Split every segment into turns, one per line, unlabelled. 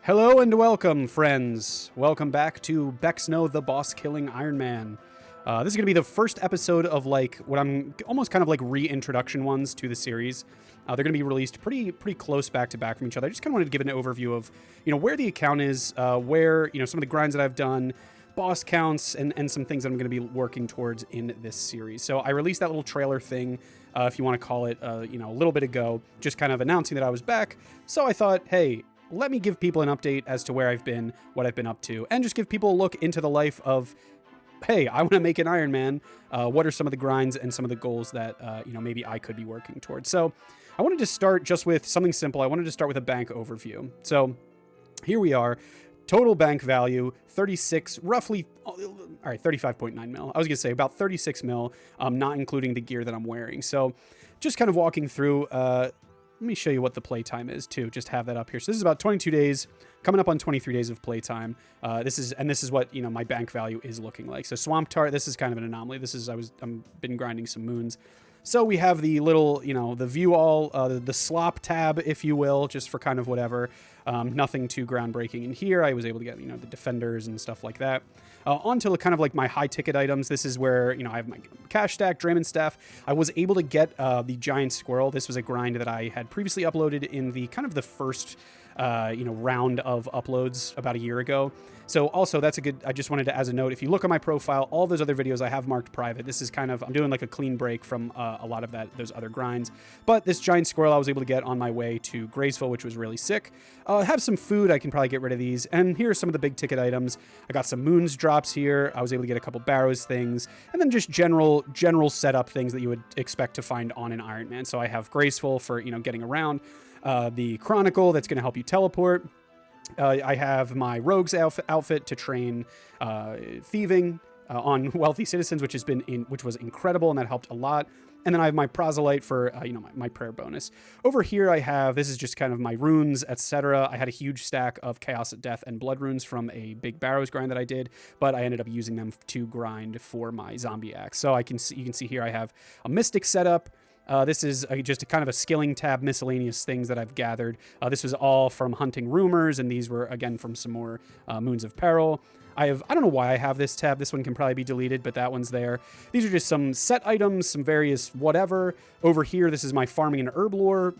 Hello and welcome, friends. Welcome back to Bexno, the boss-killing Ironman. This is going to be the first episode of what I'm almost kind of like reintroduction ones to the series. They're going to be released pretty close back to back from each other. I just kind of wanted to give an overview of, where the account is, where, some of the grinds that I've done, boss counts, and some things that I'm going to be working towards in this series. So I released that little trailer thing, if you want to call it, a little bit ago, just kind of announcing that I was back. So I thought, hey, let me give people an update as to where I've been, what I've been up to, and just give people a look into the life of, hey, I want to make an Ironman. What are some of the grinds and some of the goals that, maybe I could be working towards? So I wanted to start just with something simple. I wanted to start with a bank overview. So here we are. Total bank value, 36, roughly, all right, 35.9 mil. I was going to say about 36 mil, not including the gear that I'm wearing. So just kind of walking through, let me show you what the playtime is too. Just have that up here. So this is about 22 days, coming up on 23 days of playtime. This is what, my bank value is looking like. So Swamp Tart, this is kind of an anomaly. I'm been grinding some moons. So we have the little, the view all, the slop tab, if you will, just for kind of whatever. Nothing too groundbreaking in here. I was able to get, the defenders and stuff like that. Onto kind of like my high ticket items. This is where, I have my cash stack, Draymond staff. I was able to get the giant squirrel. This was a grind that I had previously uploaded in the kind of the first, round of uploads about a year ago. So also that's I just wanted to, as a note, if you look at my profile, all those other videos I have marked private. This is kind of, I'm doing like a clean break from a lot of those other grinds. But this giant squirrel I was able to get on my way to Graceful, which was really sick. Have some food. I can probably get rid of these. And here are some of the big ticket items. I got some moons drops here. I was able to get a couple barrows things. And then just general setup things that you would expect to find on an Ironman. So I have Graceful for, getting around. The Chronicle, that's going to help you teleport. I have my Rogue's outfit to train thieving on wealthy citizens, which was incredible, and that helped a lot. And then I have my Proselyte for, my prayer bonus. Over here I have, this is just kind of my runes, etc. I had a huge stack of Chaos at Death and Blood runes from a big Barrows grind that I did, but I ended up using them to grind for my Zombie Axe. So you can see here I have a Mystic setup. This is just a kind of a skilling tab, miscellaneous things that I've gathered. This was all from Hunting Rumors, and these were, again, from some more Moons of Peril. I don't know why I have this tab. This one can probably be deleted, but that one's there. These are just some set items, some various whatever. Over here, this is my Farming and Herb Lore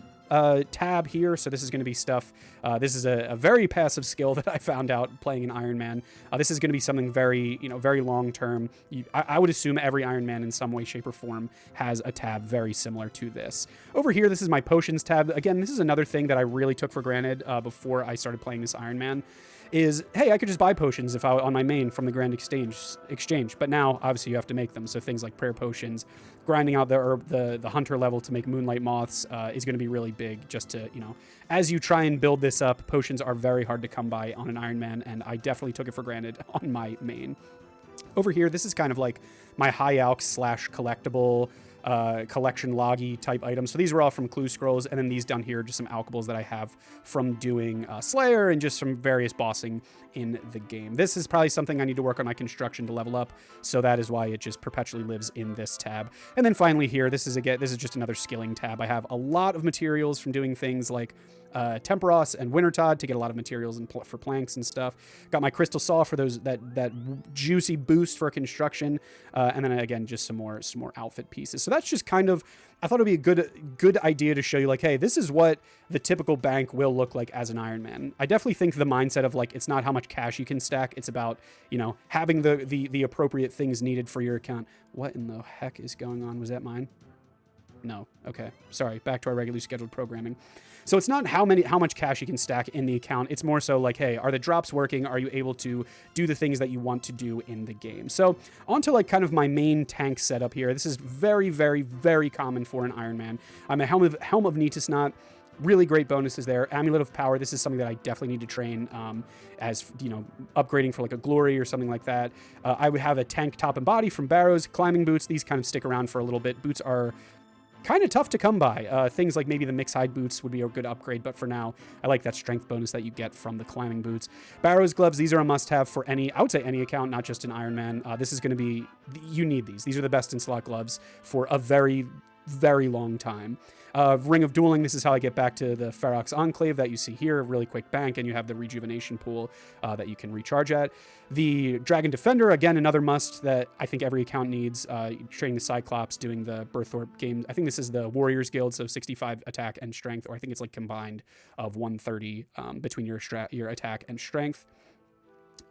tab here. So this is going to be stuff. This is a very passive skill that I found out playing an Ironman. This is going to be something very, very long term. I would assume every Ironman in some way, shape, or form has a tab very similar to this. Over here, this is my potions tab. Again, this is another thing that I really took for granted before I started playing this Ironman. Is, hey, I could just buy potions on my main from the Grand Exchange. But now, obviously, you have to make them. So things like prayer potions, grinding out the hunter level to make Moonlight Moths is going to be really big. Just to, as you try and build this up, potions are very hard to come by on an Ironman, and I definitely took it for granted on my main. Over here, this is kind of like my high alch / collectible collection loggy type items. So these were all from Clue Scrolls, and then these down here are just some alchables that I have from doing Slayer and just some various bossing in the game. This is probably something I need to work on my construction to level up, so that is why it just perpetually lives in this tab. And then finally here, this is just another skilling tab. I have a lot of materials from doing things like Temperos and Wintertod to get a lot of materials for planks and stuff. Got my Crystal Saw for that juicy boost for construction, and then again just some more outfit pieces. So that's just kind of, I thought it'd be a good idea to show you, like, hey, this is what the typical bank will look like as an Ironman. I definitely think the mindset of, like, it's not how much cash you can stack, it's about, having the appropriate things needed for your account. What in the heck is going on? Was that mine? No. Okay. Sorry. Back to our regularly scheduled programming. So it's not how much cash you can stack in the account. It's more so like, hey, are the drops working? Are you able to do the things that you want to do in the game? So onto like kind of my main tank setup here. This is very, very, very common for an Ironman. I'm a Helm of Neatisnot. Really great bonuses there. Amulet of Power. This is something that I definitely need to train as, upgrading for like a glory or something like that. I would have a tank top and body from Barrows. Climbing boots. These kind of stick around for a little bit. Boots are kind of tough to come by. Things like maybe the mixed hide boots would be a good upgrade, but for now, I like that strength bonus that you get from the climbing boots. Barrows gloves, these are a must-have for I would say any account, not just an Ironman. This is going to be, you need these. These are the best in slot gloves for a very very long time. Ring of Dueling, this is how I get back to the Ferox Enclave that you see here, really quick bank, and you have the rejuvenation pool that you can recharge at. The Dragon Defender, again, another must that I think every account needs. Training the Cyclops, doing the Berthorpe game. I think this is the Warriors Guild, so 65 attack and strength, or I think it's like combined of 130 between your attack and strength.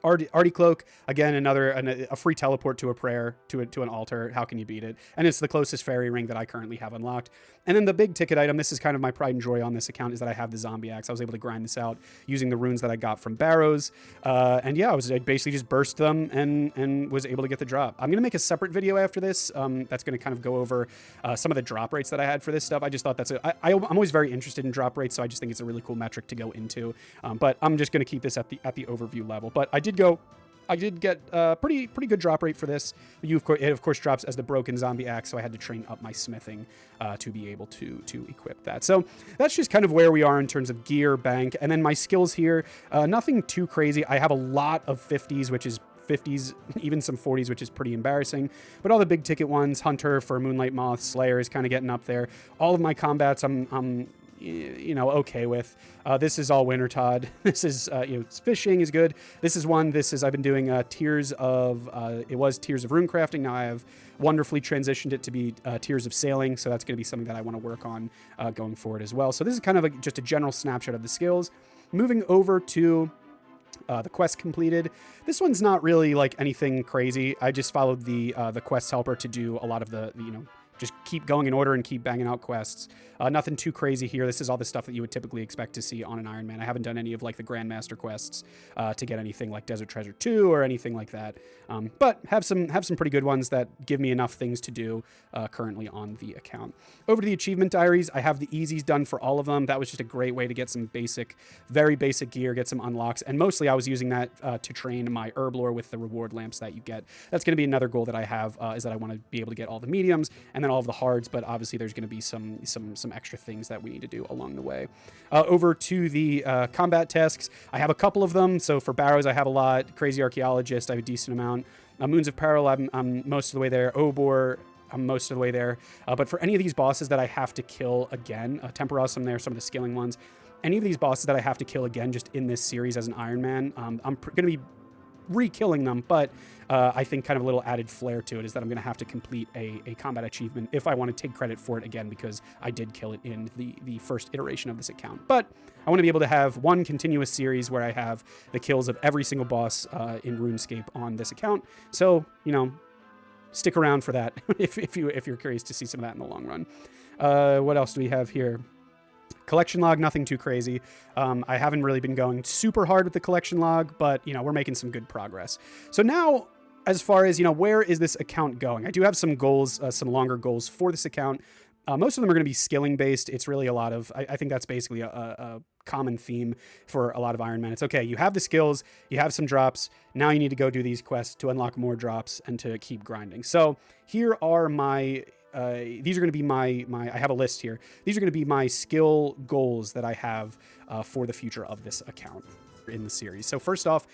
Artie Cloak, again, a free teleport to a prayer, to an altar. How can you beat it? And it's the closest fairy ring that I currently have unlocked. And then the big ticket item, this is kind of my pride and joy on this account, is that I have the zombie axe. I was able to grind this out using the runes that I got from Barrows. And yeah, I basically just burst them and was able to get the drop. I'm going to make a separate video after this that's going to kind of go over some of the drop rates that I had for this stuff. I just thought I'm always very interested in drop rates, so I just think it's a really cool metric to go into. But I'm just going to keep this at the overview level. But I did get a pretty good drop rate for this. It of course drops as the broken zombie axe, so I had to train up my smithing to be able to equip that. So that's just kind of where we are in terms of gear, bank, and then my skills here. Nothing too crazy. I have a lot of 50s, even some 40s, which is pretty embarrassing. But all the big ticket ones, Hunter for Moonlight Moth, Slayer is kind of getting up there. All of my combats, I'm okay with. This is all Wintertodd. This is, fishing is good. This is I've been doing Tears of Runecrafting. Now I have wonderfully transitioned it to be Tears of Sailing. So that's going to be something that I want to work on going forward as well. So this is kind of just a general snapshot of the skills. Moving over to the quest completed. This one's not really like anything crazy. I just followed the quest helper to do a lot of the, just keep going in order and keep banging out quests. Nothing too crazy here. This is all the stuff that you would typically expect to see on an Ironman. I haven't done any of like the Grandmaster quests to get anything like Desert Treasure 2 or anything like that. But have some pretty good ones that give me enough things to do currently on the account. Over to the achievement diaries. I have the easies done for all of them. That was just a great way to get some very basic gear, get some unlocks. And mostly I was using that to train my herb lore with the reward lamps that you get. That's going to be another goal that I have is that I want to be able to get all the mediums and then all of the hards, but obviously there's going to be some extra things that we need to do along the way. Over to the combat tasks, I have a couple of them. So for Barrows, I have a lot. Crazy Archaeologist, I have a decent amount. Moons of Peril, I'm most of the way there. Obor, I'm most of the way there. But for any of these bosses that I have to kill again, Temperos, I'm there, some of the skilling ones. Any of these bosses that I have to kill again just in this series as an Ironman, I'm going to be re-killing them, but I think kind of a little added flair to it is that I'm going to have to complete a combat achievement if I want to take credit for it again, because I did kill it in the first iteration of this account. But I want to be able to have one continuous series where I have the kills of every single boss in RuneScape on this account. So, stick around for that if you're curious to see some of that in the long run. What else do we have here? Collection log, nothing too crazy. I haven't really been going super hard with the collection log, but, we're making some good progress. So now, as far as, where is this account going? I do have some goals, some longer goals for this account. Most of them are going to be skilling based. It's really a lot of, I think that's basically a common theme for a lot of Ironman. It's okay, you have the skills, you have some drops, now you need to go do these quests to unlock more drops and to keep grinding. So here are these are going to be I have a list here. These are going to be my skill goals that I have for the future of this account in the series. So first off,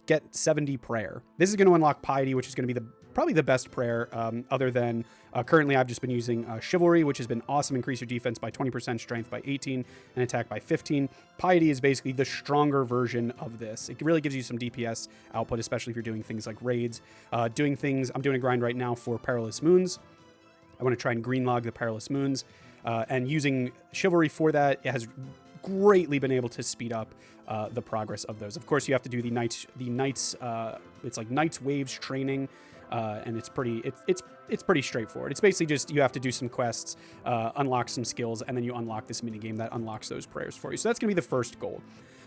get 70 prayer. This is going to unlock piety, which is going to be probably the best prayer other than currently I've just been using chivalry, which has been awesome. Increase your defense by 20%, strength by 18, and attack by 15. Piety is basically the stronger version of this. It really gives you some DPS output, especially if you're doing things like raids. I'm doing a grind right now for Perilous Moons. I want to try and green log the Perilous Moons, and using chivalry for that, it has greatly been able to speed up the progress of those. Of course, you have to do the knights. It's like Knights Waves training, and it's pretty straightforward. It's basically just you have to do some quests, unlock some skills, and then you unlock this minigame that unlocks those prayers for you. So that's going to be the first goal.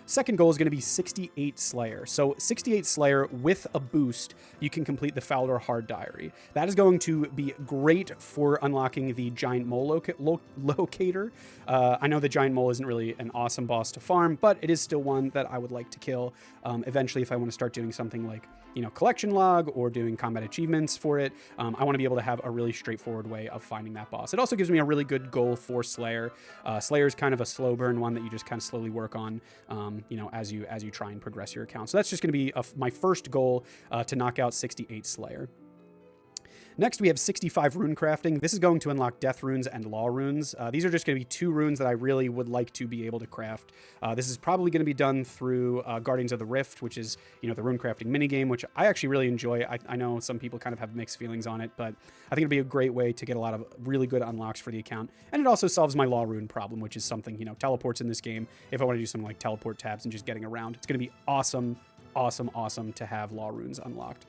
Second goal is going to be 68 Slayer. So 68 Slayer with a boost, you can complete the Fowler Hard Diary. That is going to be great for unlocking the Giant Mole Locator. I know the Giant Mole isn't really an awesome boss to farm, but it is still one that I would like to kill eventually if I want to start doing something like, collection log or doing combat achievements for it. I want to be able to have a really straightforward way of finding that boss. It also gives me a really good goal for Slayer. Slayer is kind of a slow burn one that you just kind of slowly work on, as you try and progress your account. So that's just going to be my first goal to knock out 68 Slayer. Next, we have 65 rune crafting. This is going to unlock death runes and law runes. These are just going to be 2 runes that I really would like to be able to craft. This is probably going to be done through Guardians of the Rift, which is, the rune crafting minigame, which I actually really enjoy. I know some people kind of have mixed feelings on it, but I think it'd be a great way to get a lot of really good unlocks for the account. And it also solves my law rune problem, which is something, teleports in this game. If I want to do some like teleport tabs and just getting around, it's going to be awesome to have law runes unlocked.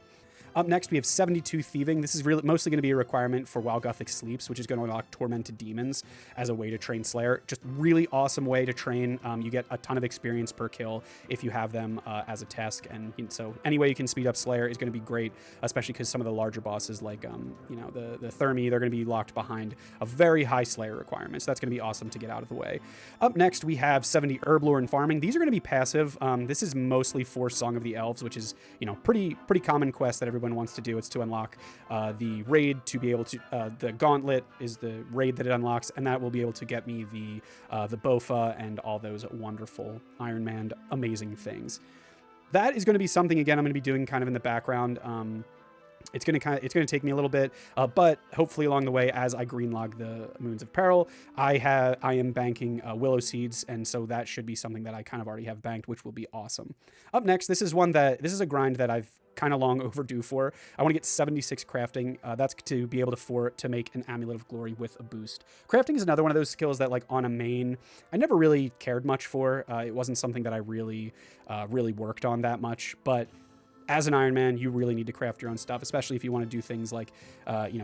Up next, we have 72 Thieving. This is really mostly going to be a requirement for while Gothic sleeps, which is going to unlock Tormented Demons as a way to train Slayer. Just really awesome way to train. You get a ton of experience per kill if you have them as a task. And so any way you can speed up Slayer is going to be great, especially because some of the larger bosses like, the Thermi, they're going to be locked behind a very high Slayer requirement. So that's going to be awesome to get out of the way. Up next, we have 70 Herblore and Farming. These are going to be passive. This is mostly for Song of the Elves, which is, pretty common quest that everyone wants to do. It's to unlock the raid to be able to the gauntlet is the raid that it unlocks, and that will be able to get me the Bofa and all those wonderful Iron Man amazing things. That is going to be something, again, I'm going to be doing kind of in the background. It's going to take me a little bit, but hopefully along the way, as I greenlog the Moons of Peril, I am banking Willow Seeds, and so that should be something that I kind of already have banked, which will be awesome. Up next, this is a grind that I've kind of long overdue for. I want to get 76 crafting. That's to be able to make an Amulet of Glory with a boost. Crafting is another one of those skills that, like, on a main, I never really cared much for. It wasn't something that I really worked on that much, but as an Iron Man, you really need to craft your own stuff, especially if you want to do things like,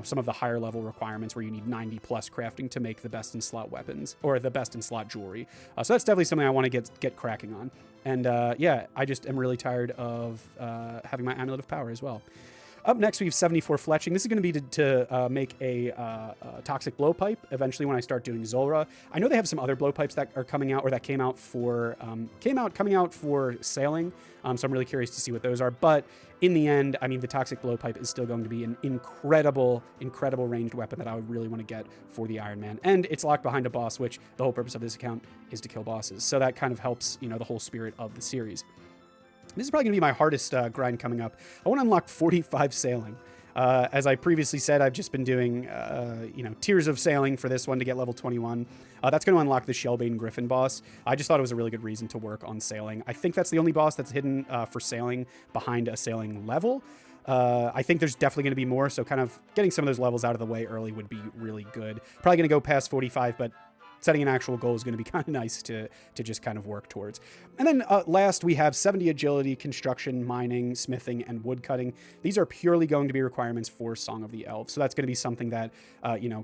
some of the higher level requirements where you need 90 plus crafting to make the best in slot weapons or the best in slot jewelry. So that's definitely something I want to get cracking on. And I just am really tired of having my Amulet of Power as well. Up next, we have 74 Fletching. This is going to be to make a Toxic Blowpipe eventually when I start doing Zulrah. I know they have some other blowpipes that are coming out or that came out for sailing. So I'm really curious to see what those are. But in the end, I mean, the Toxic Blowpipe is still going to be an incredible ranged weapon that I would really want to get for the Iron Man. And it's locked behind a boss, which the whole purpose of this account is to kill bosses. So that kind of helps, the whole spirit of the series. This is probably going to be my hardest grind coming up. I want to unlock 45 Sailing. As I previously said, I've just been doing, tiers of Sailing for this one to get level 21. That's going to unlock the Shellbane Griffin boss. I just thought it was a really good reason to work on Sailing. I think that's the only boss that's hidden for Sailing behind a Sailing level. I think there's definitely going to be more, so kind of getting some of those levels out of the way early would be really good. Probably going to go past 45, but setting an actual goal is going to be kind of nice to just kind of work towards. And then last, we have 70 Agility, Construction, Mining, Smithing, and Woodcutting. These are purely going to be requirements for Song of the Elves. So that's going to be something that,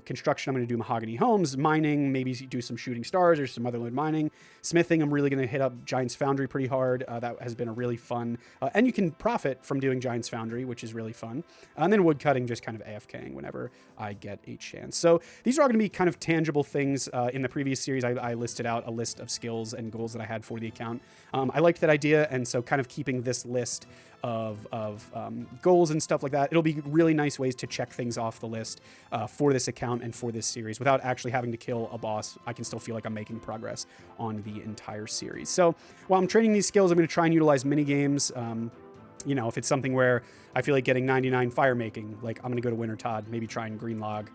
Construction, I'm going to do Mahogany Homes. Mining, maybe do some Shooting Stars or some Motherlode Mining. Smithing, I'm really going to hit up Giant's Foundry pretty hard. That has been a really fun, and you can profit from doing Giant's Foundry, which is really fun. And then Woodcutting, just kind of AFKing whenever I get a chance. So these are all going to be kind of tangible things. In the previous series, I listed out a list of skills and goals that I had for the account. I liked that idea, and so kind of keeping this list of goals and stuff like that, it'll be really nice ways to check things off the list for this account and for this series without actually having to kill a boss. I can still feel like I'm making progress on the entire series. So while I'm training these skills, I'm going to try and utilize mini games. If it's something where I feel like getting 99 fire making, like I'm going to go to Winter Todd, maybe try and green log,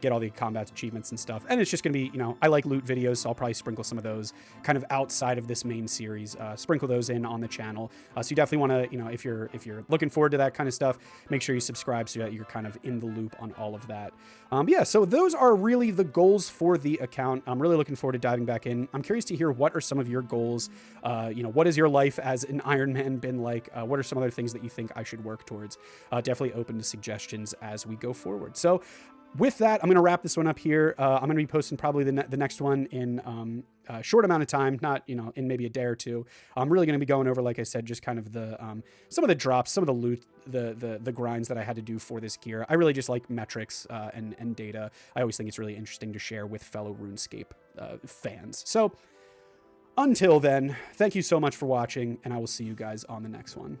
get all the combat achievements and stuff. And it's just going to be, I like loot videos, so I'll probably sprinkle some of those kind of outside of this main series, sprinkle those in on the channel. So you definitely want to, if you're looking forward to that kind of stuff, make sure you subscribe so that you're kind of in the loop on all of that. So those are really the goals for the account. I'm really looking forward to diving back in. I'm curious to hear what are some of your goals. What has your life as an Iron Man been like? What are some other things that you think I should work towards? Definitely open to suggestions as we go forward. So with that, I'm going to wrap this one up here. I'm going to be posting probably the next one in a short amount of time, not, in maybe a day or two. I'm really going to be going over, like I said, just kind of the some of the drops, some of the loot, the grinds that I had to do for this gear. I really just like metrics and data. I always think it's really interesting to share with fellow RuneScape fans. So until then, thank you so much for watching, and I will see you guys on the next one.